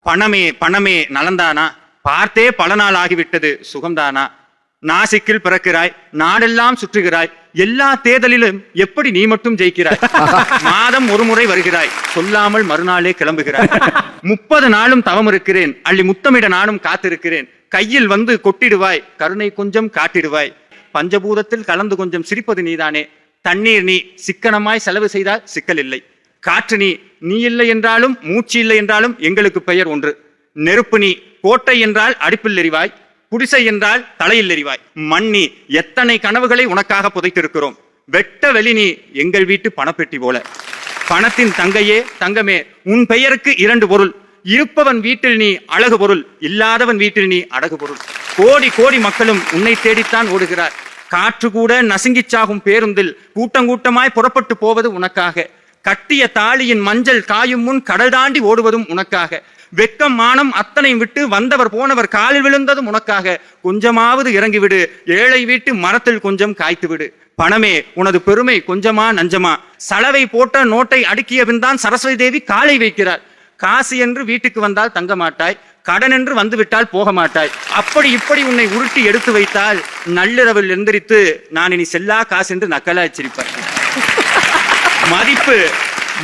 பணமே பணமே நலந்தானா, பார்த்தே பல நாள் ஆகிவிட்டது சுகம்தானா. நாசிக்கில் பிறக்கிறாய், நாடெல்லாம் சுற்றுகிறாய், எல்லா தேர்தலிலும் எப்படி நீ மட்டும் ஜெயிக்கிறாய். மாதம் ஒரு முறை வருகிறாய், சொல்லாமல் மறுநாளே கிளம்புகிறாய். 30 நாளும் தவம் இருக்கிறேன், அள்ளி முத்தமிட நானும் காத்திருக்கிறேன். கையில் வந்து கொட்டிடுவாய், கருணை கொஞ்சம் காட்டிடுவாய். பஞ்சபூதத்தில் கலந்து கொஞ்சம் சிரிப்பது நீதானே. தண்ணீர் நீ சிக்கனமாய் செலவு செய்தால் சிக்கல் இல்லை. காற்று நீ இல்லை என்றாலும் மூச்சு இல்லை என்றாலும் எங்களுக்கு பெயர் ஒன்று. நெருப்பு நீ, கோட்டை என்றால் அடுப்பில் எறிவாய், குடிசை என்றால் தலையில் எறிவாய். மண்ணி, எத்தனை கனவுகளை உனக்காக புதைத்திருக்கிறோம். வெட்ட வெளி நீ, எங்கள் வீட்டு பணப்பெட்டி போல. பணத்தின் தங்கையே தங்கமே, உன் பெயருக்கு 2 பொருள். இருப்பவன் வீட்டில் நீ அழகு பொருள், இல்லாதவன் வீட்டில் நீ அடகு பொருள். கோடி கோடி மக்களும் உன்னை தேடித்தான் ஓடுகிறார். காற்று கூட நசுங்கி சாகும் பேருந்தில் கூட்டமாய் புறப்பட்டு போவது உனக்காக. கட்டிய தாலியின் மஞ்சள் காயும் முன் கடல் தாண்டி ஓடுவதும் உனக்காக. வெக்கம் மானம் அத்தனை விட்டு வந்தவர் போனவர் காலில் விழுந்ததும் உனக்காக. கொஞ்சமாவது இறங்கிவிடு, ஏழை வீட்டு மரத்தில் கொஞ்சம் காய்த்து விடு. பணமே, உனது பெருமை கொஞ்சமா நஞ்சமா. சலவை போட்ட நோட்டை அடுக்கிய பின் தான் சரஸ்வதி தேவி காலை வைக்கிறார். காசு என்று வீட்டுக்கு வந்தால் தங்க மாட்டாய், கடன் என்று வந்து விட்டால் போக மாட்டாய். அப்படி இப்படி உன்னை உருட்டி எடுத்து வைத்தால் நள்ளிரவில் எந்திரித்து நான் இனி செல்லா காசு என்று நக்கலா எச்சரிப்பார்.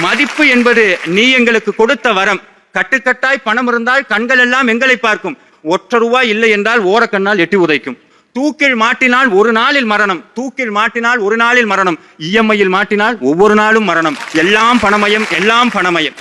மதிப்பு என்பது நீ எங்களுக்கு கொடுத்த வரம். கட்டுக்கட்டாய் பணம் இருந்தால் கண்கள் எல்லாம் எங்களை பார்க்கும். 1 ரூபாய் இல்லை என்றால் ஓரக்கண்ணால் எட்டி உதைக்கும். தூக்கில் மாட்டினால் ஒரு நாளில் மரணம், தூக்கில் மாட்டினால் ஒரு நாளில் மரணம். இஎம்ஐயில் மாட்டினால் ஒவ்வொரு நாளும் மரணம். எல்லாம் பணமயம், எல்லாம் பணமயம்.